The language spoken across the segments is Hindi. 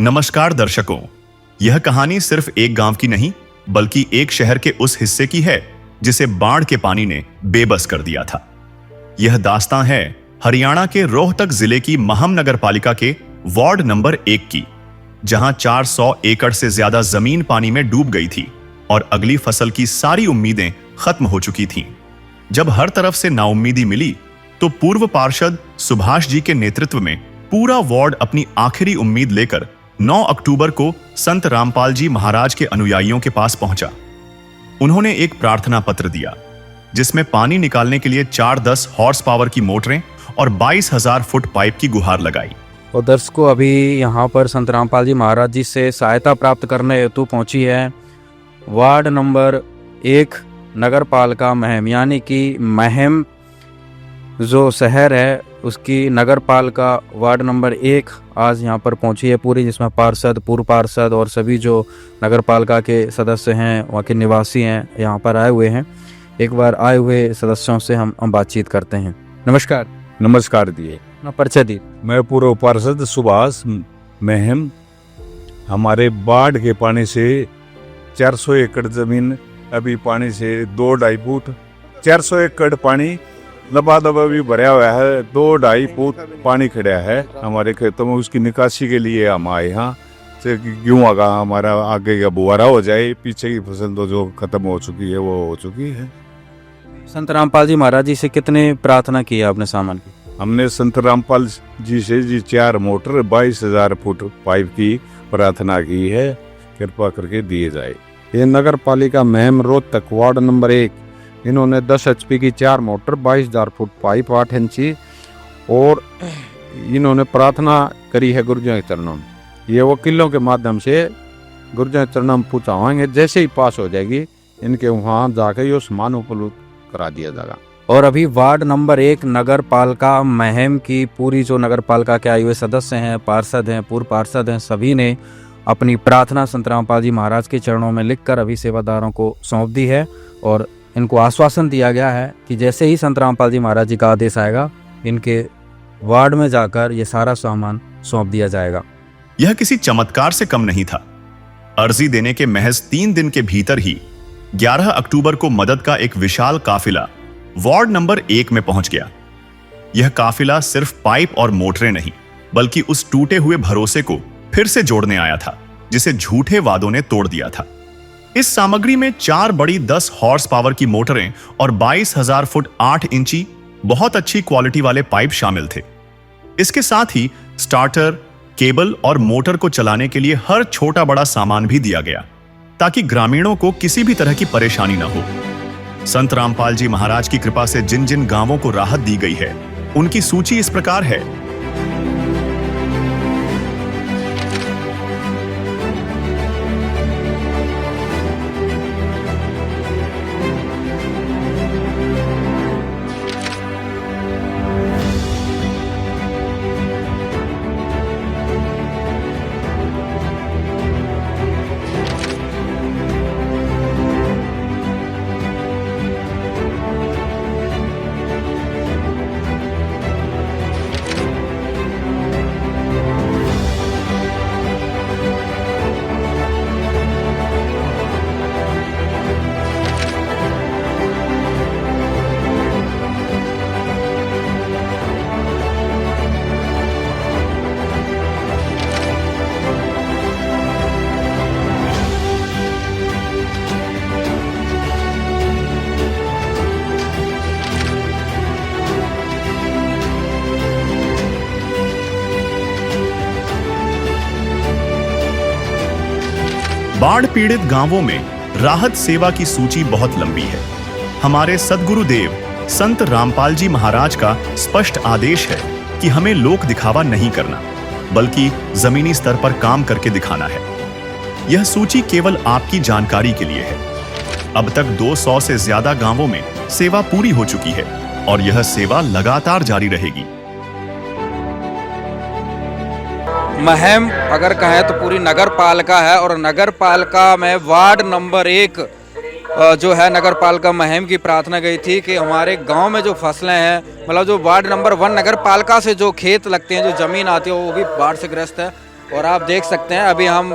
नमस्कार दर्शकों, यह कहानी सिर्फ एक गांव की नहीं बल्कि एक शहर के उस हिस्से की है जिसे बाढ़ के पानी ने बेबस कर दिया था। यह दास्तां है हरियाणा के रोहतक जिले की महम नगर पालिका के वार्ड नंबर 1 की, जहां 400 एकड़ से ज्यादा जमीन पानी में डूब गई थी और अगली फसल की सारी उम्मीदें खत्म हो चुकी थीं। जब हर तरफ से नाउम्मीदी मिली तो पूर्व पार्षद सुभाष जी के नेतृत्व में पूरा वार्ड अपनी आखिरी उम्मीद लेकर 9 अक्टूबर को संत रामपाल जी महाराज के अनुयायियों के पास पहुंचा। उन्होंने एक प्रार्थना पत्र दिया जिसमें पानी निकालने के लिए 410 हॉर्स पावर की मोटरें और 22,000 फुट पाइप की गुहार लगाई। और दर्शकों, अभी यहाँ पर संत रामपाल जी महाराज जी से सहायता प्राप्त करने हेतु पहुंची है वार्ड नंबर 1 नगर पालिका महम, यानी कि महम जो शहर है उसकी नगर पालिका वार्ड नंबर 1 आज यहाँ पर पहुंची है पूरी, जिसमें पार्षद, पूर्व पार्षद और सभी जो नगर पालिका के सदस्य हैं, वहाँ के निवासी हैं, यहाँ पर आए हुए हैं। एक बार आए हुए सदस्यों से हम बातचीत करते हैं। नमस्कार। नमस्कार दिए। अपना परिचय दी। मैं पूर्व पार्षद सुभाष महम। हमारे बाढ़ के पानी से 400 एकड़ जमीन अभी पानी से 2-2.5 फुट, 400 एकड़ पानी लबादब अभी भरा हुआ है। 2-2.5 फुट पानी खड़ा है हमारे खेतों में। उसकी निकासी के लिए हम आए यहाँ से, क्यों आगा हमारा आगे का बुआरा हो जाए। पीछे की फसल तो जो खत्म हो चुकी है वो हो चुकी है। संत रामपाल जी महाराज जी से कितने प्रार्थना की है आपने सामान की? हमने संत रामपाल जी से 4 मोटर 22,000 फुट पाइप की प्रार्थना की है, कृपा करके दिए जाए। ये नगर पालिका महम रोहतक वार्ड नंबर 1, इन्होंने 10 HP की 4 मोटर 22,000 फुट पाइप 8 इंची और इन्होंने प्रार्थना करी है गुरुजों के चरणों में। ये वकीलों के माध्यम से गुरुजों के चरणों में पहुंचाएंगे, जैसे ही पास हो जाएगी इनके वहाँ जाकर ये सामान उपलब्ध करा दिया जाएगा। और अभी वार्ड नंबर 1 नगर पालिका महम की पूरी जो नगर पालिका के आए हुए सदस्य हैं, पार्षद हैं, पूर्व पार्षद हैं, सभी ने अपनी प्रार्थना संत रामपाल जी महाराज के चरणों में लिखकर अभी सेवादारों को सौंप दी है और इनको आश्वासन दिया गया है कि जैसे ही संत रामपाल जी महाराज जी का आदेश आएगा इनके वार्ड में जाकर ये सारा सामान सौंप दिया जाएगा। यह किसी चमत्कार से कम नहीं था। अर्जी देने के महज 3 दिन के भीतर ही 11 अक्टूबर को मदद का एक विशाल काफिला वार्ड नंबर 1 में पहुंच गया। यह काफिला सिर्फ पाइप और मोटरें नहीं बल्कि उस टूटे हुए भरोसे को फिर से जोड़ने आया था जिसे झूठे वादों ने तोड़ दिया था। इस सामग्री में 4 बड़ी 10 हॉर्स पावर की मोटरें और 22,000 फुट 8 इंची बहुत अच्छी क्वालिटी वाले पाइप शामिल थे। इसके साथ ही स्टार्टर, केबल और मोटर को चलाने के लिए हर छोटा बड़ा सामान भी दिया गया ताकि ग्रामीणों को किसी भी तरह की परेशानी न हो। संत रामपाल जी महाराज की कृपा से जिन जिन गांवों को राहत दी गई है उनकी सूची इस प्रकार है। बाढ़ पीड़ित गांवों में राहत सेवा की सूची बहुत लंबी है। हमारे सद्गुरुदेव संत रामपाल जी महाराज का स्पष्ट आदेश है कि हमें लोक दिखावा नहीं करना बल्कि जमीनी स्तर पर काम करके दिखाना है। यह सूची केवल आपकी जानकारी के लिए है। अब तक 200 से ज्यादा गांवों में सेवा पूरी हो चुकी है और यह सेवा लगातार जारी रहेगी। महम अगर कहें तो पूरी नगर पालिका है और नगर पालिका में वार्ड नंबर 1 जो है नगर पालिका महम की प्रार्थना गई थी कि हमारे गांव में जो फसलें हैं, मतलब जो वार्ड नंबर 1 नगर पालिका से जो खेत लगते हैं, जो ज़मीन आती है वो भी बाढ़ से ग्रस्त है। और आप देख सकते हैं अभी हम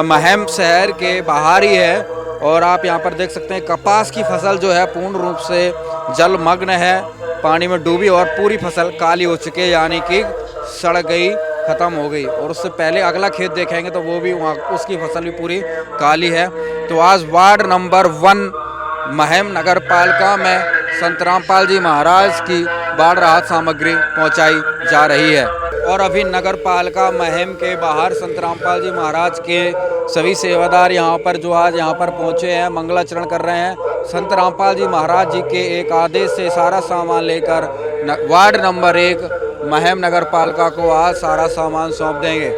महम शहर के बाहर ही है और आप यहाँ पर देख सकते हैं कपास की फसल जो है पूर्ण रूप से जलमग्न है, पानी में डूबी और पूरी फसल काली हो चुकी है, यानी कि सड़ गई, ख़त्म हो गई। और उससे पहले अगला खेत देखेंगे तो वो भी वहाँ उसकी फसल भी पूरी काली है। तो आज वार्ड नंबर 1 महम नगर पालिका में संत रामपाल जी महाराज की बाढ़ राहत सामग्री पहुंचाई जा रही है। और अभी नगर पालिका महम के बाहर संत रामपाल जी महाराज के सभी सेवादार यहाँ पर जो आज यहाँ पर पहुँचे हैं, मंगलाचरण कर रहे हैं। संत रामपाल जी महाराज जी के एक आदेश से सारा सामान लेकर वार्ड नंबर 1 महम नगर पालिका को आज सारा सामान सौंप देंगे।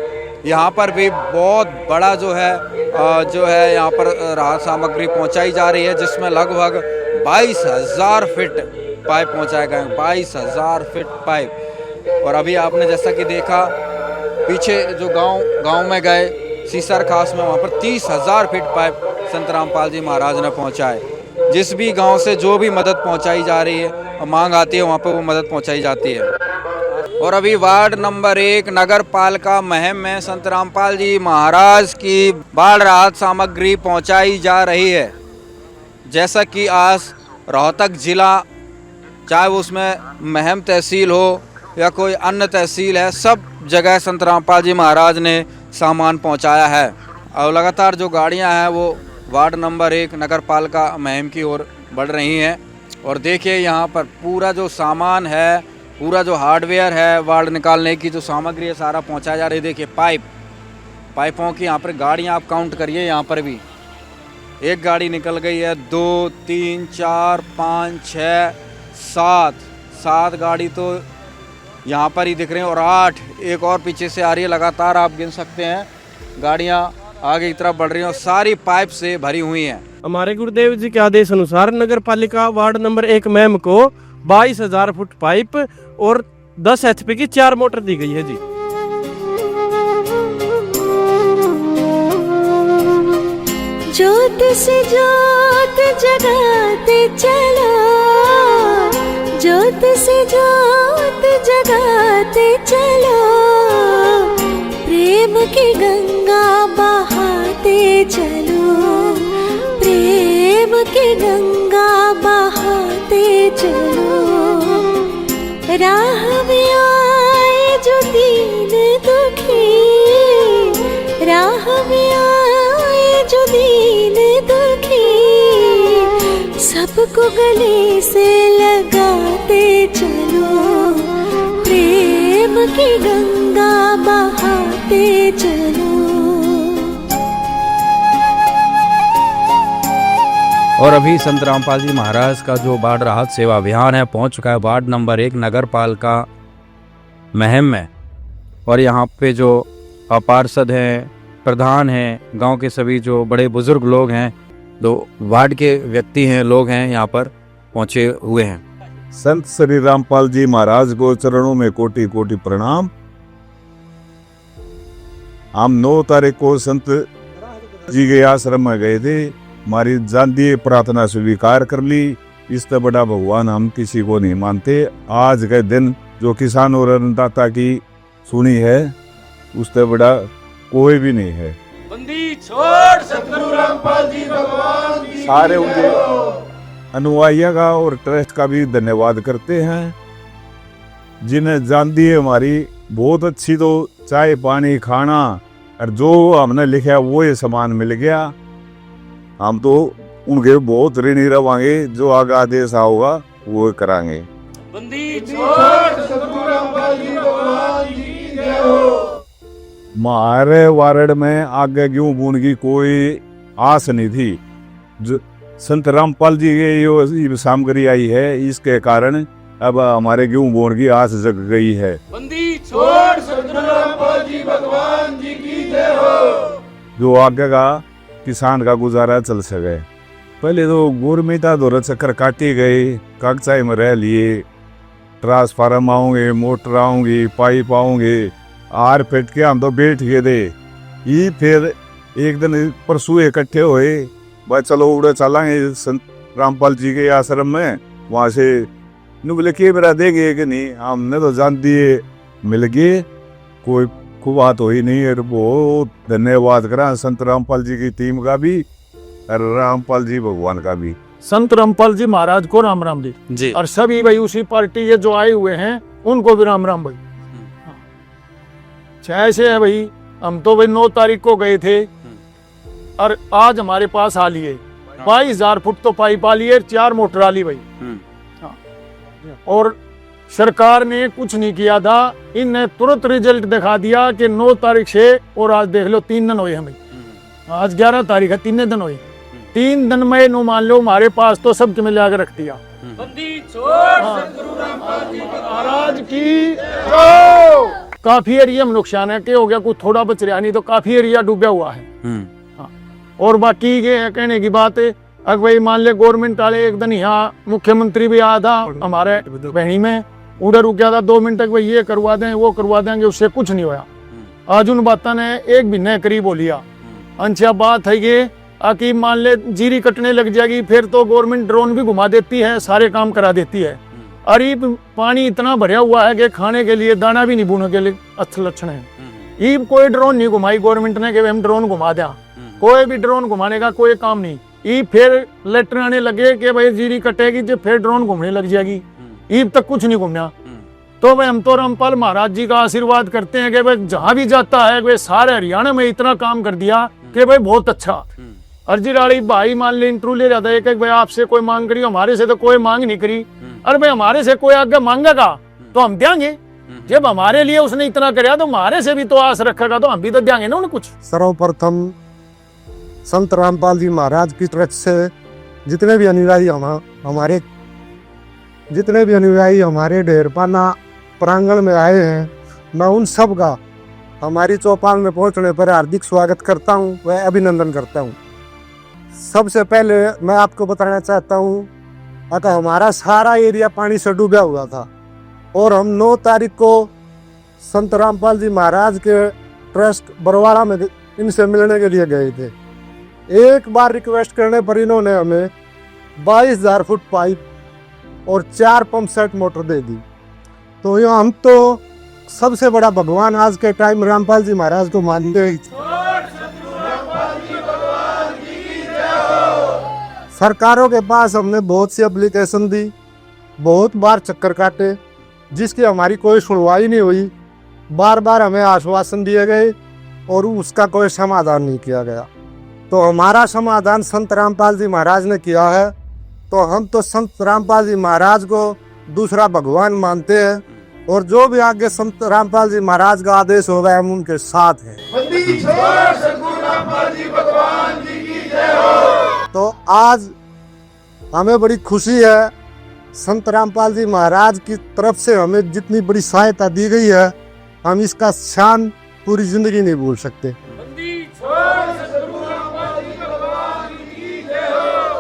यहाँ पर भी बहुत बड़ा जो है यहाँ पर राहत सामग्री पहुँचाई जा रही है, जिसमें लगभग 22,000 फीट पाइप पहुँचाए गए, 22,000 फीट पाइप। और अभी आपने जैसा कि देखा पीछे जो गांव में गए सीसर खास में, वहाँ पर 30,000 फीट पाइप संत रामपाल जी महाराज ने पहुँचाए। जिस भी गांव से जो भी मदद पहुँचाई जा रही है, मांग आती है, वहाँ पर वो मदद पहुँचाई जाती है। और अभी वार्ड नंबर 1 नगर पालिका महम में संत रामपाल जी महाराज की बाढ़ राहत सामग्री पहुँचाई जा रही है। जैसा कि आज रोहतक ज़िला, चाहे उसमें महम तहसील हो या कोई अन्य तहसील है, सब जगह संत रामपाल जी महाराज ने सामान पहुंचाया है। और लगातार जो गाड़ियां हैं वो वार्ड नंबर 1 नगर पालिका महम की ओर बढ़ रही हैं। और देखिए यहाँ पर पूरा जो सामान है, पूरा जो हार्डवेयर है, वार्ड निकालने की जो सामग्री है, सारा पहुँचाया जा रही है। देखिए पाइपों की यहाँ पर गाड़ियाँ आप काउंट करिए, यहाँ पर भी एक गाड़ी निकल गई है, 2 3 4 5 6 7 गाड़ी तो यहाँ पर ही दिख रहे हैं और 8 एक और पीछे से आ रही है। लगातार आप गिन सकते हैं गाड़ियाँ आगे की तरफ बढ़ रही हैं और सारी पाइप से भरी हुई हैं। हमारे गुरुदेव जी के आदेश अनुसार नगर पालिका वार्ड नंबर 1 महम को 22,000 फुट पाइप और 10 HP की 4 मोटर दी गई है जी। ज्योत से ज्योत जगाते चलो, ज्योत से ज्योत जगाते चलो, प्रेम की गंगा बहाते चलो, प्रेम की गंगा बहाते चलो। राह में आए जो दीन दुखी, राह में आए जो दीन दुखी, सबको गले से लगाते चलो, प्रेम की गंगा बहाते चलो। और अभी संत रामपाल जी महाराज का जो बाढ़ राहत सेवा अभियान है पहुंच चुका है वार्ड नंबर 1 नगर पालिका महम में। और यहाँ पे जो पार्षद हैं, प्रधान हैं, गांव के सभी जो बड़े बुजुर्ग लोग हैं, जो वार्ड के व्यक्ति हैं, लोग हैं, यहाँ पर पहुँचे हुए हैं। संत श्री रामपाल जी महाराज को चरणों में कोटि कोटि प्रणाम। हम 9 तारीख को संत जी के आश्रम में गए थे, हमारी जानती प्रार्थना स्वीकार कर ली। इससे बड़ा भगवान हम किसी को नहीं मानते। आज के दिन जो किसान और अन्नदाता की सुनी है, उससे बड़ा कोई भी नहीं है। बंदी छोड़ सतगुरु रामपाल जी भगवान की सारे उनके अनुयायियों का और ट्रस्ट का भी धन्यवाद करते हैं, जिन्हें जानती है हमारी बहुत अच्छी तो चाय पानी खाना और जो हमने लिखा है वो ये सामान मिल गया। हम तो उनके बहुत ऋणी रहेंगे, जो आगे आदेश होगा वो कराएंगे। बंदी छोड़ सतगुरु रामपाल जी भगवान की जय हो। हमारे वार्ड में आगे गेहूं बून की कोई आस नहीं थी। जो संत रामपाल जी के यो सामग्री आई है, इसके कारण अब हमारे गेहूं बोन की आस जग गई है। बंदी छोड़ सतगुरु रामपाल जी भगवान जी की जय हो। जो आगे का किसान का गुजारा चल सके। पहले तो गोरमिता दौरा चक्कर काटे गए, कागजाई में रह लिए, ट्रांसफार्म आऊंगे, मोटर आऊंगी, पाइप आऊंगे, आर पेट के हम तो बैठ गए थे। ये फिर एक दिन परसों इकट्ठे हुए, भाई चलो उड़े चलांगे संत रामपाल जी के आश्रम में, वहाँ से बोले कैमरा देंगे कि नहीं। हमने तो जान दिए मिल गए, कोई को बात हुई नहीं है। बहुत धन्यवाद करा संत रामपाल जी की टीम का भी और रामपाल जी भगवान का भी। संत रामपाल जी महाराज को राम राम जी जी। और सभी भाई उसी पार्टी ये जो आए हुए हैं उनको भी राम राम भाई। ऐसे है भाई, हम तो भाई 9 तारीख को गए थे और आज हमारे पास आ लिए 22,000 फुट तो पाइप आ लिए, 4 मोटर आ ली भाई। हाँ। और सरकार ने कुछ नहीं किया था, इनने तुरंत रिजल्ट दिखा दिया कि 9 तारीख से, और आज देख लो 3 दिन हुए हमें, आज 11 तारीख है, 3 दिन हुए। 3 दिन में नो मान लो हमारे पास तो सब मिला के रख दिया। महाराज की काफी एरिया में नुकसान है, क्या हो गया, कुछ थोड़ा बच रहा नहीं तो काफी एरिया डूबा हुआ है। हाँ। और बाकी ये कहने की बात है, अगर भाई मान ले गवर्नमेंट वाले एक दिन यहाँ मुख्यमंत्री भी आया था हमारे बहनी में, उधर रुक गया था 2 मिनट तक, भाई ये करवा दें वो करवा देंगे, उससे कुछ नहीं होया। आज उन बातों ने 1 महीने करीब हो लिया। अच्छा बात है ये कि मान ले जीरी कटने लग जाएगी, फिर तो गवर्नमेंट ड्रोन भी घुमा देती है, सारे काम करा देती है। अरे पानी इतना भरा हुआ है कि खाने के लिए दाना भी नहीं बोने के लिए अच्छा लक्षण है। ये कोई ड्रोन नहीं घुमाई गवर्नमेंट ने कि हम ड्रोन घुमा दें, कोई भी ड्रोन घुमाने का कोई काम नहीं। ये फिर लेटर आने लगे कि भाई जीरी कटेगी जो फिर ड्रोन घूमने लग जाएगी, ईब तक कुछ नहीं घूमना। तो भाई हम तो रामपाल महाराज जी का आशीर्वाद करते हैं कि भाई जहां भी जाता है भाई सारे हरियाणा में इतना काम कर दिया कि भाई बहुत अच्छा। अर्जी राड़ी भाई मान ले इंटरव्यू ले जाता है कि भाई आपसे कोई मांग करी, हमारे से तो कोई मांग नहीं करी। अरे भाई हमारे से कोई आगे मांगेगा तो हम देंगे, जब हमारे लिए उसने इतना कराया तो हमारे से भी तो आस रखेगा तो हम भी तो देंगे ना उन्हें कुछ। सर्वप्रथम संत रामपाल जी महाराज की तरफ से जितने भी अनुयायी हमारे ढेरपाना प्रांगण में आए हैं, मैं उन सब का हमारी चौपाल में पहुंचने पर हार्दिक स्वागत करता हूं व अभिनंदन करता हूं। सबसे पहले मैं आपको बताना चाहता हूं कि हमारा सारा एरिया पानी से डूबा हुआ था और हम 9 तारीख को संत रामपाल जी महाराज के ट्रस्ट बरवाड़ा में इनसे मिलने के लिए गए थे। एक बार रिक्वेस्ट करने पर इन्होंने हमें 22,000 फुट पाइप और 4 पंप सेट मोटर दे दी। तो ये हम तो सबसे बड़ा भगवान आज के टाइम रामपाल जी महाराज को मानते हैं। सरकारों के पास हमने बहुत सी एप्लीकेशन दी, बहुत बार चक्कर काटे, जिसकी हमारी कोई सुनवाई नहीं हुई। बार बार हमें आश्वासन दिए गए और उसका कोई समाधान नहीं किया गया। तो हमारा समाधान संत रामपाल जी महाराज ने किया है, तो हम तो संत रामपाल जी महाराज को दूसरा भगवान मानते हैं और जो भी आगे संत रामपाल जी महाराज का आदेश होगा हम उनके साथ हैं। तो आज हमें बड़ी खुशी है, संत रामपाल जी महाराज की तरफ से हमें जितनी बड़ी सहायता दी गई है हम इसका शान पूरी जिंदगी नहीं भूल सकते।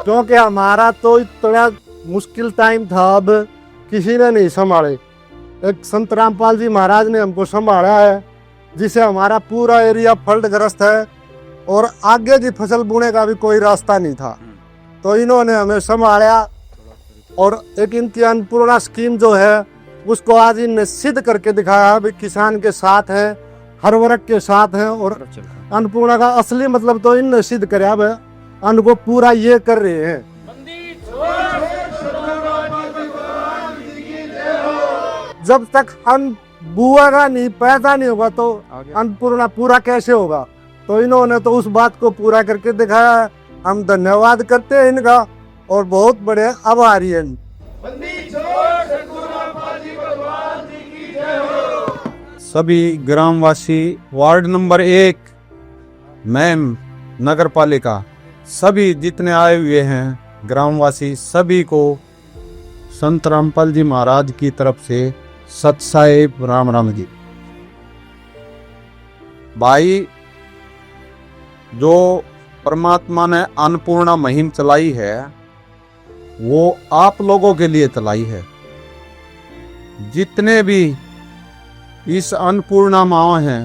क्योंकि हमारा तो इतना मुश्किल टाइम था, अब किसी ने नहीं संभाले, एक संत रामपाल जी महाराज ने हमको संभाला है, जिसे हमारा पूरा एरिया फ्लडग्रस्त है और आगे की फसल बोने का भी कोई रास्ता नहीं था। तो इन्होंने हमें संभाला और एक इनकी अन्नपूर्णा स्कीम जो है उसको आज इनने सिद्ध करके दिखाया भी किसान के साथ है, हर वर्ग के साथ है। और अन्नपूर्णा का असली मतलब तो इनने सिद्ध कराया है, अन्न को पूरा ये कर रहे हैं। जब तक अन्न बुआगा नहीं, पैदा नहीं होगा तो अन्नपूर्णा पूरा कैसे होगा। तो इन्होंने तो उस बात को पूरा करके दिखाया है। हम धन्यवाद करते हैं इनका और बहुत बड़े आभारी हैं। सभी ग्रामवासी, वार्ड नंबर 1 मैम नगर पालिका, सभी जितने आए हुए हैं ग्रामवासी, सभी को संत रामपाल जी महाराज की तरफ से सत साहेब राम राम जी। भाई, जो परमात्मा ने अन्नपूर्णा मुहिम चलाई है वो आप लोगों के लिए चलाई है। जितने भी इस अन्नपूर्णा माँ हैं,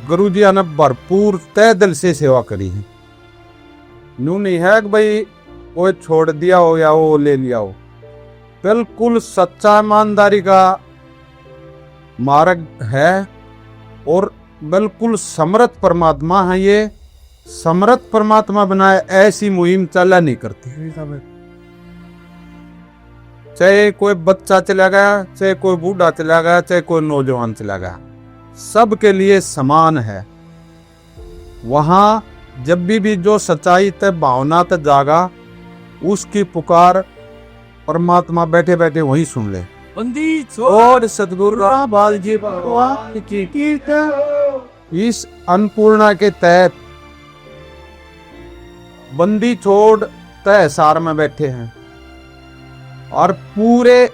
गुरुजी ने भरपूर तय दिल से सेवा करी है। यूं नहीं है कि भाई कोई छोड़ दिया हो या वो ले लिया हो, बिल्कुल सच्चा ईमानदारी का मार्ग है और बिल्कुल समर्थ परमात्मा है ये। समर्थ परमात्मा बनाए ऐसी मुहिम चला नहीं करती। चाहे कोई बच्चा चला गया, चाहे कोई बूढ़ा चला गया, चाहे कोई नौजवान चला गया, सबके लिए समान है। वहां जब भी जो सच्चाई ते भावना ते जागा, उसकी पुकार परमात्मा बैठे बैठे वहीं सुन ले। और सतगुरु रामपाल जी भगवान की कीर्तन। इस अन्नपूर्णा के तहत बंदी छोड़ तहसार में बैठे हैं और पूरे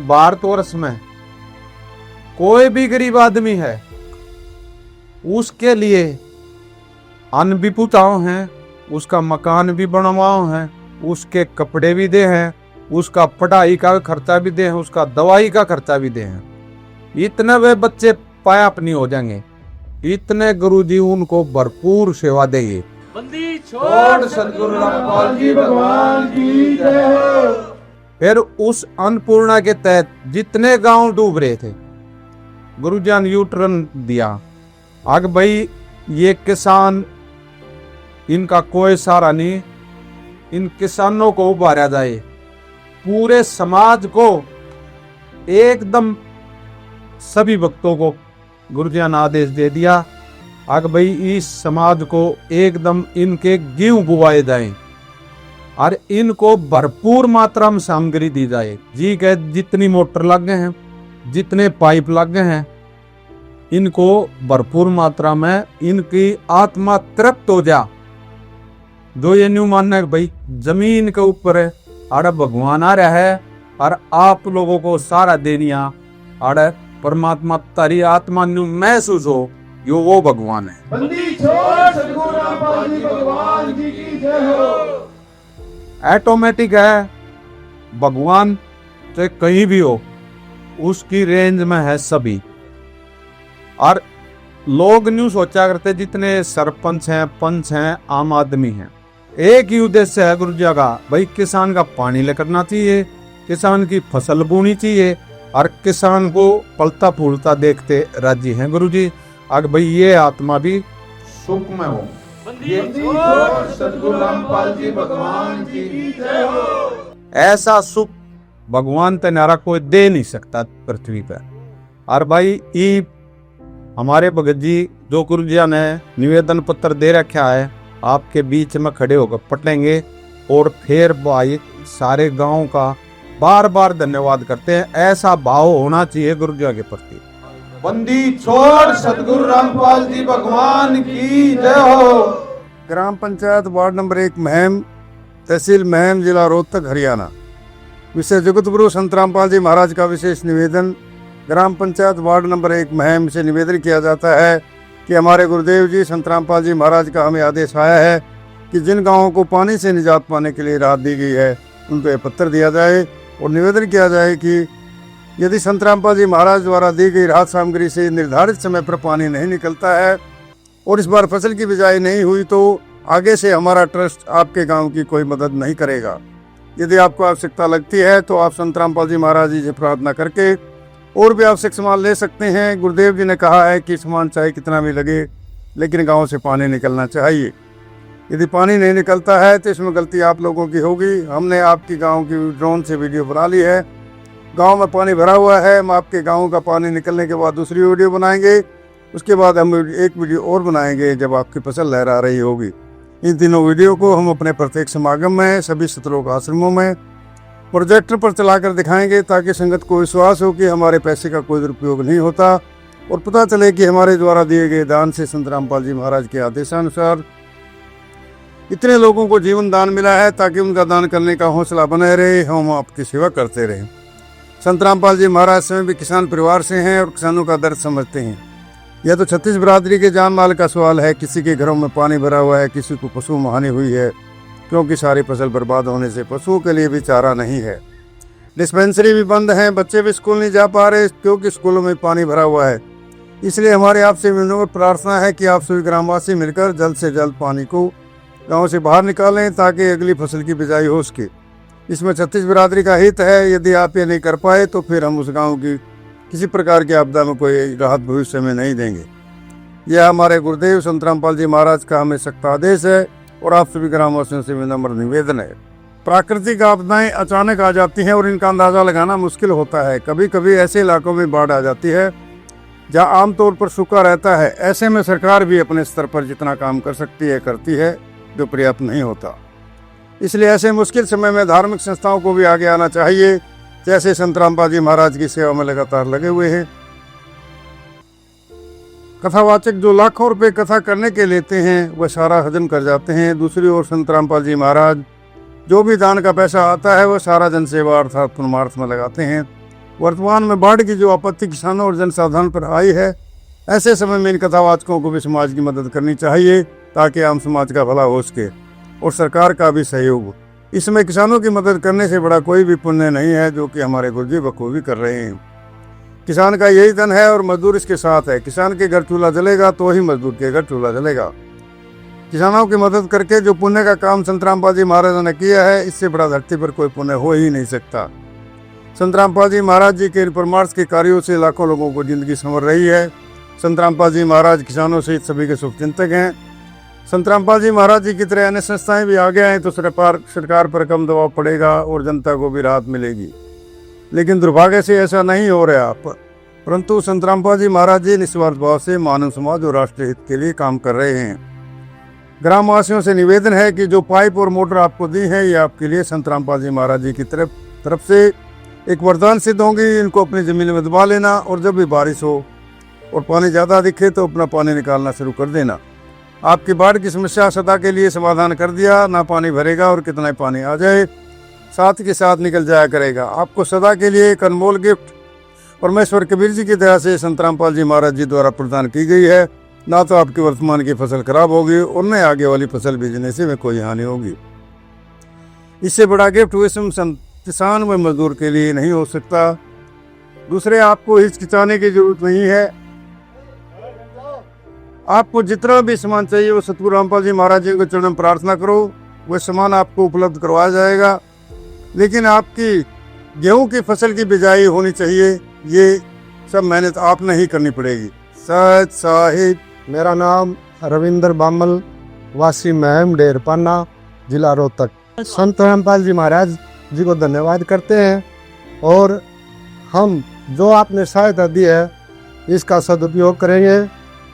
भारतवर्ष में कोई भी गरीब आदमी है उसके लिए अन्न भी पुताओ हैं, उसका मकान भी बनवाओ हैं, उसके कपड़े भी दे हैं, उसका पढ़ाई का खर्चा भी दे हैं, उसका दवाई का खर्चा भी दे हैं। इतने वे बच्चे पायाप नहीं हो जाएंगे, इतने गुरुजी उनको भरपूर सेवा देंगे। छोड़ सतगुरु रामपाल जी भगवान की जय। फिर उस अन्नपूर्णा के तहत जितने गांव डूब रहे थे, गुरुजी ने यू टर्न दिया। आगे भाई ये किसान, इनका कोई सहारा नहीं, इन किसानों को उभारा जाए। पूरे समाज को एकदम सभी भक्तों को गुरुजी ने आदेश दे दिया, आगे भाई इस समाज को एकदम इनके गेहूं बुवाए जाए और इनको भरपूर मात्रा में सामग्री दी जाए। जी के जितनी मोटर लग गए हैं, जितने पाइप लग गए हैं, इनको भरपूर मात्रा में इनकी आत्मा तृप्त हो जा। जो ये न्यू मानना है भाई जमीन के ऊपर आड़े भगवान आ रहा है और आप लोगों को सारा देनिया आड़े परमात्मा तारी आत्मा न्यू महसूस हो, यो वो भगवान है। ऑटोमेटिक है भगवान, चाहे कहीं भी हो उसकी रेंज में है सभी। और लोग न्यू सोचा करते जितने सरपंच हैं, पंच हैं, आम आदमी हैं, एक ही उद्देश्य है गुरुजी का, भाई किसान का पानी लेकरना चाहिए, किसान की फसल बोनी चाहिए और किसान को पलता फूलता देखते राजी हैं गुरुजी। अगर भाई ये आत्मा भी सुख में हो। सतगुरु रामपाल जी भगवान की जय हो। ऐसा सुख भगवान तेनारा कोई दे नहीं सकता पृथ्वी पर। और भाई ये हमारे भगत जी जो गुरुजी ने निवेदन पत्र दे रखा है, आपके बीच में खड़े होकर पटेंगे और फिर भाई सारे गांव का बार बार धन्यवाद करते हैं। ऐसा भाव होना चाहिए गुरुजी के प्रति। बंदी छोड़ सतगुरु रामपाल जी भगवान की जय हो। ग्राम पंचायत वार्ड नंबर 1 महम, तहसील महम, जिला रोहतक, हरियाणा। विशेष जगत गुरु संत रामपाल जी महाराज का विशेष निवेदन। ग्राम पंचायत वार्ड नंबर 1 महम से निवेदन किया जाता है कि हमारे गुरुदेव जी संत रामपाल जी महाराज का हमें आदेश आया है कि जिन गांवों को पानी से निजात पाने के लिए राहत दी गई है उनको ये पत्र दिया जाए और निवेदन किया जाए कि यदि संत रामपाल जी महाराज द्वारा दी गई राहत सामग्री से निर्धारित समय पर पानी नहीं निकलता है और इस बार फसल की बिजाई नहीं हुई तो आगे से हमारा ट्रस्ट आपके गांव की कोई मदद नहीं करेगा। यदि आपको आवश्यकता लगती है तो आप संत रामपाल जी महाराज जी से प्रार्थना करके और भी आवश्यक सामान ले सकते हैं। गुरुदेव जी ने कहा है कि सामान चाहे कितना भी लगे लेकिन गांव से पानी निकलना चाहिए। यदि पानी नहीं निकलता है तो इसमें गलती आप लोगों की होगी। हमने आपकी गांव की ड्रोन से वीडियो बना ली है। गांव में पानी भरा हुआ है, हम आपके गांव का पानी निकलने के बाद दूसरी वीडियो बनाएंगे, उसके बाद हम एक वीडियो और बनाएंगे जब आपकी फसल लहरा रही होगी। इन तीनों वीडियो को हम अपने प्रत्येक समागम में, सभी सतलोक आश्रमों में प्रोजेक्टर पर चलाकर दिखाएंगे ताकि संगत को विश्वास हो कि हमारे पैसे का कोई दुरुपयोग नहीं होता और पता चले कि हमारे द्वारा दिए गए दान से संत रामपाल जी महाराज के आदेशानुसार इतने लोगों को जीवन दान मिला है ताकि उनका दान करने का हौसला बने रहे, हम आपकी सेवा करते रहें। संत रामपाल जी महाराज स्वयं भी किसान परिवार से हैं और किसानों का दर्द समझते हैं। यह तो छत्तीस बिरादरी के जान माल का सवाल है। किसी के घरों में पानी भरा हुआ है, किसी को पशु हानि हुई है क्योंकि सारी फसल बर्बाद होने से पशुओं के लिए भी चारा नहीं है। डिस्पेंसरी भी बंद हैं, बच्चे भी स्कूल नहीं जा पा रहे क्योंकि स्कूलों में पानी भरा हुआ है। इसलिए हमारे आपसे विनम्र प्रार्थना है कि आप सभी ग्रामवासी मिलकर जल्द से जल्द पानी को गांव से बाहर निकालें ताकि अगली फसल की बिजाई हो सके। इसमें छत्तीस बिरादरी का हित है। यदि आप ये नहीं कर पाए तो फिर हम उस गाँव की किसी प्रकार की आपदा में कोई राहत भविष्य में नहीं देंगे। यह हमारे गुरुदेव संत रामपाल जी महाराज का हमें सख्त आदेश है और आप सभी ग्रामवासियों से विनम्र निवेदन है। प्राकृतिक आपदाएं अचानक आ जाती हैं और इनका अंदाज़ा लगाना मुश्किल होता है। कभी कभी ऐसे इलाकों में बाढ़ आ जाती है जहां आमतौर पर सूखा रहता है। ऐसे में सरकार भी अपने स्तर पर जितना काम कर सकती है करती है, जो पर्याप्त नहीं होता। इसलिए ऐसे मुश्किल समय में धार्मिक संस्थाओं को भी आगे आना चाहिए, जैसे संत रामपाल जी महाराज की सेवा में लगातार लगे हुए हैं। कथावाचक जो लाखों रुपए कथा करने के लेते हैं वह सारा हजम कर जाते हैं। दूसरी ओर संत रामपाल जी महाराज जो भी दान का पैसा आता है वह सारा जन सेवा अर्थात परमार्थ में लगाते हैं। वर्तमान में बाढ़ की जो आपत्ति किसानों और जनसाधारण पर आई है, ऐसे समय में इन कथावाचकों को भी समाज की मदद करनी चाहिए ताकि आम समाज का भला हो सके और सरकार का भी सहयोग हो। इसमें किसानों की मदद करने से बड़ा कोई भी पुण्य नहीं है, जो कि हमारे गुरुजी बखूबी कर रहे हैं। किसान का यही धन है और मजदूर इसके साथ है। किसान के घर चूल्हा जलेगा तो ही मजदूर के घर चूल्हा जलेगा। किसानों की मदद करके जो पुण्य का काम संत रामपाल जी महाराज ने किया है, इससे बड़ा धरती पर कोई पुण्य हो ही नहीं सकता। संत रामपाल जी महाराज जी के परमार्थ के कार्यों से लाखों लोगों को जिंदगी संवर रही है। संत रामपाल जी महाराज किसानों सहित सभी के शुभचिंतक हैं। संत रामपाल जी महाराज जी की तरह अन्य संस्थाएं भी आगे आएँ तो सरकार पर कम दबाव पड़ेगा और जनता को भी राहत मिलेगी, लेकिन दुर्भाग्य से ऐसा नहीं हो रहा। परंतु संत रामपाल जी महाराज जी निस्वार्थ भाव से मानव समाज और राष्ट्र हित के लिए काम कर रहे हैं। ग्रामवासियों से निवेदन है कि जो पाइप और मोटर आपको दी है, ये आपके लिए संत रामपाल जी महाराज जी की तरफ से एक वरदान सिद्ध होंगी। इनको अपनी ज़मीन में दबा लेना और जब भी बारिश हो और पानी ज़्यादा दिखे तो अपना पानी निकालना शुरू कर देना। आपकी बाढ़ की समस्या सदा के लिए समाधान कर दिया। ना पानी भरेगा और कितना पानी आ जाए साथ के साथ निकल जाया करेगा। आपको सदा के लिए एक अनमोल गिफ्ट परमेश्वर कबीर जी की दया से संत रामपाल जी महाराज जी द्वारा प्रदान की गई है। ना तो आपकी वर्तमान की फसल खराब होगी और न आगे वाली फसल बीजने से में कोई हानि होगी। इससे बड़ा गिफ्ट हुए किसान व मजदूर के लिए नहीं हो सकता। दूसरे, आपको हिचकिचाने की जरूरत नहीं है। आपको जितना भी सामान चाहिए वो सतगुरु रामपाल जी महाराज जी के चरण में प्रार्थना करो, वह सामान आपको उपलब्ध करवाया जाएगा। लेकिन आपकी गेहूं की फसल की बिजाई होनी चाहिए, ये सब मेहनत आपने ही करनी पड़ेगी। सच साहिब। मेरा नाम रविंद्र बामल, वासी महम डेरपाना, जिला रोहतक। संत रामपाल जी महाराज जी को धन्यवाद करते हैं और हम जो आपने सहायता दी है इसका सदुपयोग करेंगे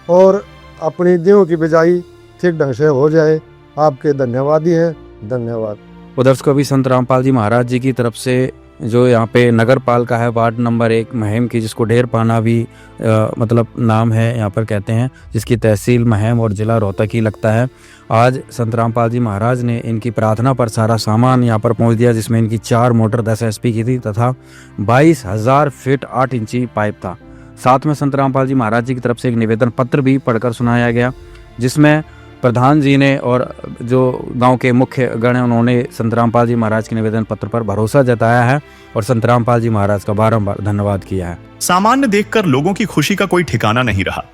और अपनी गेहूं की बिजाई ठीक ढंग से हो जाए। आपके धन्यवादी हैं, धन्यवाद। उधर से भी संत रामपाल जी महाराज जी की तरफ से जो यहाँ पे नगर पालिका है वार्ड नंबर 1 महम की, जिसको ढेरपाना भी मतलब नाम है यहाँ पर कहते हैं, जिसकी तहसील महम और ज़िला रोहतक ही लगता है। आज संत रामपाल जी महाराज ने इनकी प्रार्थना पर सारा सामान यहाँ पर पहुँच दिया, जिसमें इनकी 4 मोटर 10 HP की थी तथा 22,000 फीट 8 इंची पाइप था। साथ में संत रामपाल जी महाराज जी की तरफ से एक निवेदन पत्र भी पढ़कर सुनाया गया, जिसमें प्रधान जी ने और जो गांव के मुख्य गण हैं उन्होंने संत रामपाल जी महाराज के निवेदन पत्र पर भरोसा जताया है और संत रामपाल जी महाराज का बारंबार धन्यवाद किया है। सामान्य देखकर लोगों की खुशी का कोई ठिकाना नहीं रहा।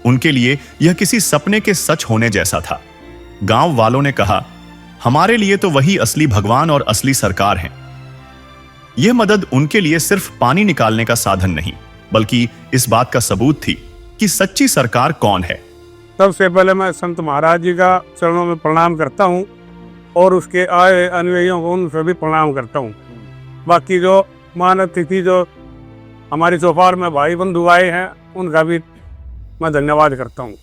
उनके लिए यह किसी सपने के सच होने जैसा था। गांव वालों ने कहा, हमारे लिए तो वही असली भगवान और असली सरकार हैं। यह मदद उनके लिए सिर्फ पानी निकालने का साधन नहीं, बल्कि इस बात का सबूत थी कि सच्ची सरकार कौन है। सबसे पहले मैं संत महाराज जी का चरणों में प्रणाम करता हूँ और उसके आए अनुयायियों को उनसे भी प्रणाम करता हूँ। बाकी जो मान अतिथि जो हमारी चौपाल में भाई बंधु आए हैं उनका भी मैं धन्यवाद करता हूँ।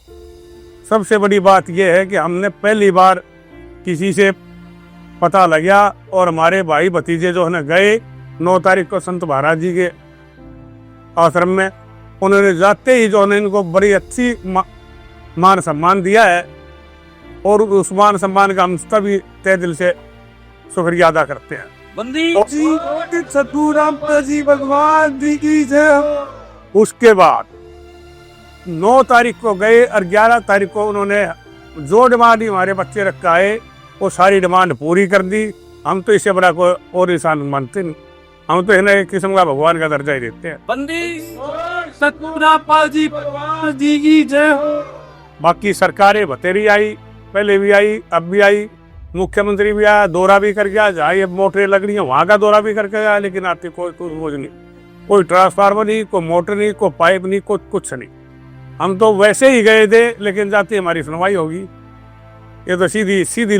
सबसे बड़ी बात यह है कि हमने पहली बार किसी से पता लगा और हमारे भाई भतीजे जो है गए 9 तारीख को संत महाराज जी के आश्रम में, उन्होंने जाते ही जो है इनको बड़ी अच्छी मान सम्मान दिया है और उस मान सम्मान का हम सभी तहे दिल से शुक्रिया अदा करते हैं। उसके बाद 9 तारीख को गए और 11 तारीख को उन्होंने जो डिमांड हमारे बच्चे रखा है वो सारी डिमांड पूरी कर दी। हम तो इससे बड़ा कोई और इंसान मानते नहीं, हम तो इन्हें एक किस्म का भगवान का दर्जा ही देते हैं। बाकी सरकारें बतेरी आई, पहले भी आई, अब भी आई, मुख्यमंत्री भी आया, दौरा भी कर गया, जहाँ ये मोटरें लग रही हैं वहाँ का दौरा भी करके आया, लेकिन आती कोई बोझ नहीं, कोई ट्रांसफार्मर नहीं, कोई मोटर नहीं, कोई पाइप नहीं, कोई कुछ नहीं। हम तो वैसे ही गए थे, लेकिन जाती हमारी सुनवाई होगी। ये तो सीधी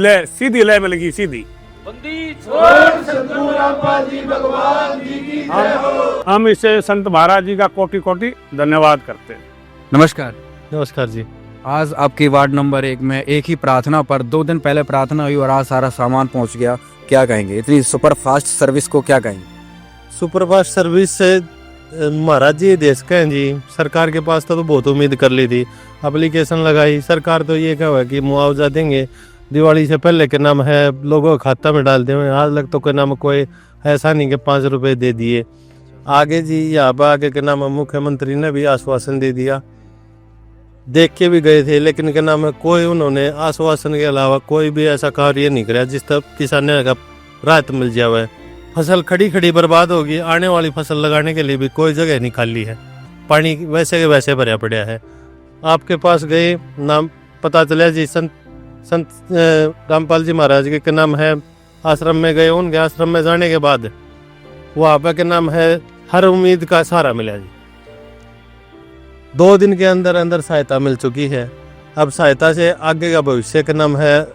लय में लगी सीधी। हम इसे संत महाराज जी का कोटि कोटि धन्यवाद करते हैं। नमस्कार। नमस्कार जी। आज आपकी वार्ड नंबर 1 में एक ही प्रार्थना पर 2 दिन पहले प्रार्थना हुई और आज सारा सामान पहुंच गया, क्या कहेंगे? इतनी सुपर फास्ट सर्विस को क्या कहेंगे? सुपरफास्ट सर्विस से महाराज जी देश का हैं जी। सरकार के पास तो बहुत उम्मीद कर ली थी, एप्लीकेशन लगाई, सरकार तो ये कहा कि मुआवजा देंगे, दिवाली से पहले के नाम है लोगों के खाता में डाल देंगे। आज तक तो के नाम कोई ऐसा नहीं कि 5 रुपए दे दिए। आगे जी यहाँ पर आगे के नाम मुख्यमंत्री ने भी आश्वासन दे दिया, देख के भी गए थे, लेकिन के नाम है कोई उन्होंने आश्वासन के अलावा कोई भी ऐसा कार्य नहीं कराया जिस तक किसानों का राहत मिल जाए। फसल खड़ी बर्बाद होगी, आने वाली फसल लगाने के लिए भी कोई जगह नहीं खाली है, पानी वैसे के वैसे भरा पड़ा है। आपके पास गए, नाम पता चला जी संत रामपाल जी महाराज के नाम है आश्रम में गए। उनके आश्रम में जाने के बाद वहाँ पे के नाम है हर उम्मीद का सहारा मिला जी। 2 दिन के अंदर अंदर सहायता मिल चुकी है। अब सहायता से आगे का भविष्य का नाम है,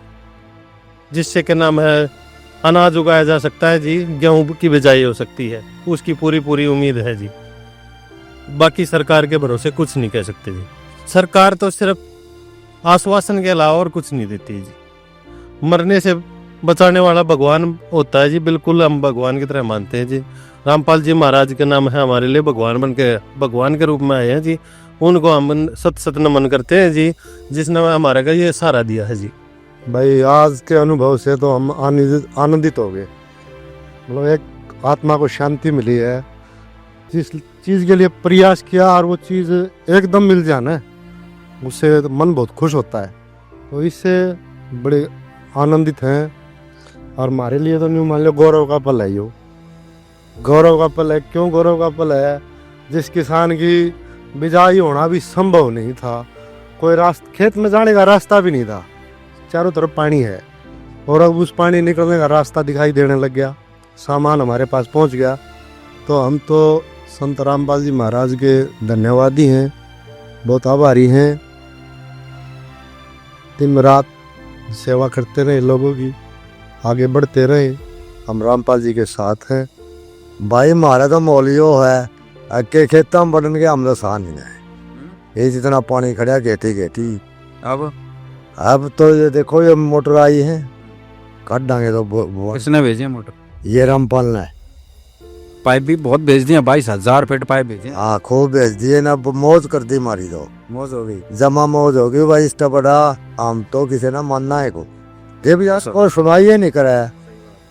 जिससे के नाम है अनाज उगाया जा सकता है जी, गेहूं की बिजाई हो सकती है, उसकी पूरी उम्मीद है जी। बाकी सरकार के भरोसे कुछ नहीं कह सकते जी। सरकार तो सिर्फ आश्वासन के अलावा और कुछ नहीं देती जी। मरने से बचाने वाला भगवान होता है जी, बिल्कुल हम भगवान की तरह मानते हैं जी। रामपाल जी महाराज के नाम है हमारे लिए भगवान के रूप में आए हैं जी। उनको हम सत नमन करते हैं जी, जिसने हमारे का ये सहारा दिया है जी। भाई आज के अनुभव से तो हम आनंदित हो गए। मतलब एक आत्मा को शांति मिली है। जिस चीज़ के लिए प्रयास किया और वो चीज़ एकदम मिल जाए ना, उससे मन बहुत खुश होता है। तो इससे बड़े आनंदित हैं। और हमारे लिए तो न्यू मान लो गौरव का पल है। यो गौरव का पल है। क्यों गौरव का पल है? जिस किसान की बिजाई होना भी संभव नहीं था, कोई रास्ता खेत में जाने का रास्ता भी नहीं था, चारों तरफ पानी है, और अब उस पानी निकलने का रास्ता दिखाई देने लग गया, सामान हमारे पास पहुंच गया। तो हम तो संत रामपाल जी महाराज के धन्यवादी हैं, बहुत आभारी हैं। दिन रात सेवा करते रहे लोगों की, आगे बढ़ते रहे। हम रामपाल जी के साथ हैं। भाई हमारा तो मोलियो है, अक्के खेतों में बढ़न के हम तो सहा नहीं है। ये जितना पानी खड़ा खेती अब तो ये देखो ये मोटर आई है, काट डांगे तो किसने भेजे मोटर? ये रामपाल ने। पाइप भी बहुत भेज दिए, 22,000 फीट पाइप भेजे। हाँ खूब भेज दिए ना, मौज कर दी मारी, तो मौज हो गई, जमा मौज हो गई भाई। इसका बड़ा हम तो किसी ना मानना है को ये भी को सुनाई नहीं करा है।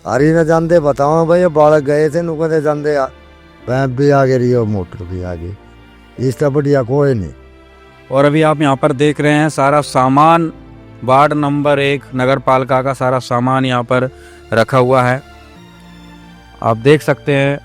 हरी ने जानते बताओ भाई, ये बालक गए थे नुकते जानते, पैप भी आगे रही और मोटर भी आगे, इसका बढ़िया कोई नहीं। और अभी आप यहाँ पर देख रहे हैं सारा सामान, वार्ड नंबर 1 नगर पालिका का सारा सामान यहाँ पर रखा हुआ है। आप देख सकते हैं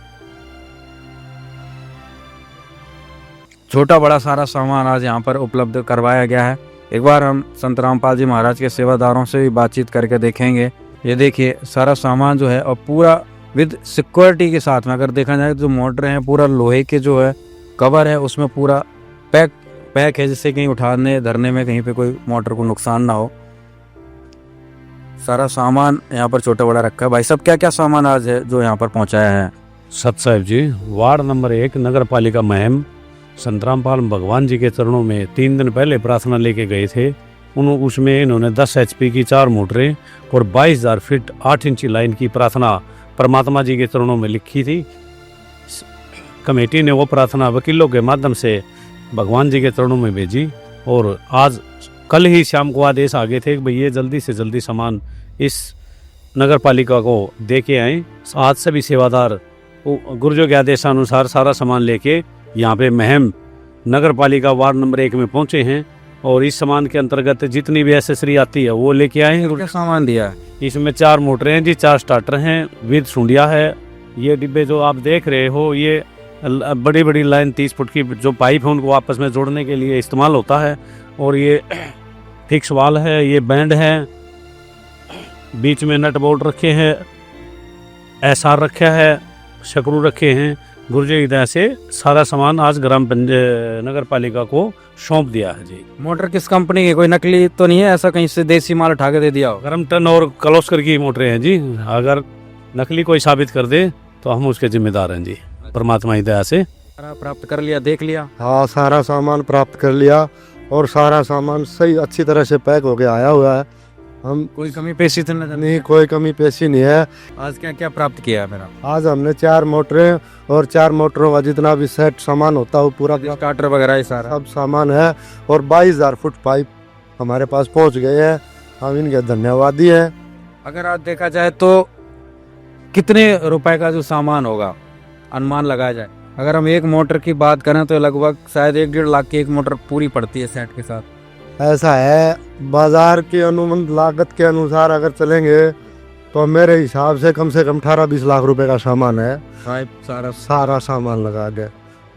छोटा बड़ा सारा सामान आज यहाँ पर उपलब्ध करवाया गया है। एक बार हम संत रामपाल जी महाराज के सेवादारों से भी बातचीत करके देखेंगे। ये देखिए सारा सामान जो है और पूरा विद सिक्योरिटी के साथ में, अगर देखा जाए तो जो मोटर है पूरा लोहे के जो है कवर है, उसमें पूरा पैक है, जिससे कहीं उठाने धरने में कहीं पे कोई मोटर को नुकसान ना हो। सारा सामान यहाँ पर छोटा बड़ा रखा है। भाई साहब क्या क्या सामान आज है जो यहाँ पर पहुँचाया है? सत साहिब जी, वार्ड नंबर 1 नगर पालिका महम संत रामपाल भगवान जी के चरणों में 3 दिन पहले प्रार्थना लेके गए थे। उसमें इन्होंने 10 HP की 4 मोटरें और 22,000 फीट 8 इंची लाइन की प्रार्थना परमात्मा जी के चरणों में लिखी थी। कमेटी ने वो प्रार्थना वकीलों के माध्यम से भगवान जी के चरणों में भेजी और आज कल ही शाम को आदेश आ गए थे कि भाई ये जल्दी से जल्दी सामान इस नगर पालिका को दे के आए। आज सभी सेवादार गुरुजों के आदेशानुसार सारा सामान लेके यहाँ पे महम नगर पालिका वार्ड नंबर 1 में पहुँचे हैं और इस सामान के अंतर्गत जितनी भी एसेसरी आती है वो लेके आए हैं। क्या सामान दिया है? इसमें 4 मोटरें हैं जी, 4 स्टार्टर हैं, विद सुंडिया है। ये डिब्बे जो आप देख रहे हो ये बड़ी बड़ी लाइन 30 फुट की जो पाइप है उनको आपस में जोड़ने के लिए इस्तेमाल होता है। और ये फिक्स वाल है, ये बैंड है, बीच में नट बोल्ट रखे हैं, SR रखा है, स्क्रू रखे हैं, गुरु जी की दया से सारा सामान आज नगर पालिका को सौंप दिया है जी। मोटर किस कंपनी की, कोई नकली तो नहीं है ऐसा कहीं से देसी माल उठा के दे दिया हो? क्रम्पटन और कलोस्कर की मोटरें हैं जी। अगर नकली कोई साबित कर दे तो हम उसके जिम्मेदार हैं जी, परमात्मा की दया से। सारा प्राप्त कर लिया, देख लिया? हाँ, सारा सामान प्राप्त कर लिया और सारा सामान सही अच्छी तरह से पैक होके आया हुआ है। हम कोई कमी पेशी तो नहीं, कोई कमी पेशी नहीं है। आज क्या क्या प्राप्त किया है मेरा? आज हमने 4 मोटरें और 4 मोटरों का जितना भी सेट सामान होता है वो पूरा स्टार्टर वगैरह ये सारा सब सामान है और 22,000 फुट पाइप हमारे पास पहुंच गए हैं। हम इनके धन्यवादी हैं। अगर आज देखा जाए तो कितने रुपए का जो सामान होगा अनुमान लगाया जाए? अगर हम एक मोटर की बात करें तो लगभग शायद 1-1.5 लाख की एक मोटर पूरी पड़ती है सेट के साथ। ऐसा है, बाजार की अनुमान लागत के अनुसार अगर चलेंगे तो मेरे हिसाब से कम 18-20 लाख रुपए का सामान है। सारा सामान लगा के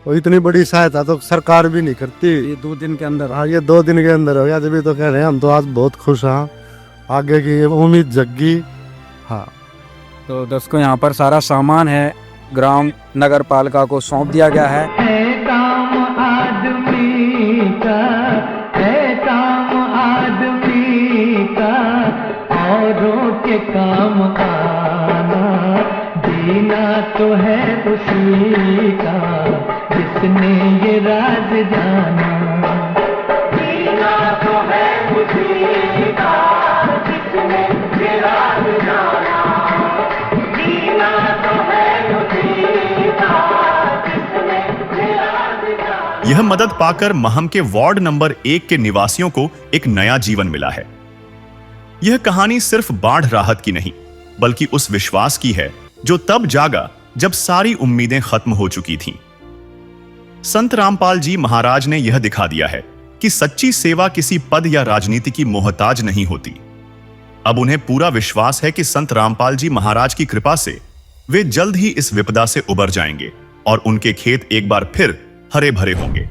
और इतनी बड़ी सहायता तो सरकार भी नहीं करती। ये 2 दिन के अंदर? हाँ, ये 2 दिन के अंदर हो गया। तभी तो कह रहे हैं हम तो आज बहुत खुश हैं। आगे की उम्मीद जगी। हाँ, तो दोस्तों यहाँ पर सारा सामान है ग्राम नगर पालिका को सौंप दिया गया है। काम आदमी का है, काम आदमी का औरों के काम आना, जीना तो है उसी का जिसने ये राज जाना। जीना तो है उसी का जिसने ये राज जाना। जीना तो है उसी का जिसने ये राज जाना। यह मदद पाकर महम के वार्ड नंबर 1 के निवासियों को एक नया जीवन मिला है। यह कहानी सिर्फ बाढ़ राहत की नहीं, बल्कि उस विश्वास की है जो तब जागा जब सारी उम्मीदें खत्म हो चुकी थीं। संत रामपाल जी महाराज ने यह दिखा दिया है कि सच्ची सेवा किसी पद या राजनीति की मोहताज नहीं होती। अब उन्हें पूरा विश्वास है कि संत रामपाल जी महाराज की कृपा से वे जल्द ही इस विपदा से उबर जाएंगे और उनके खेत एक बार फिर हरे भरे होंगे।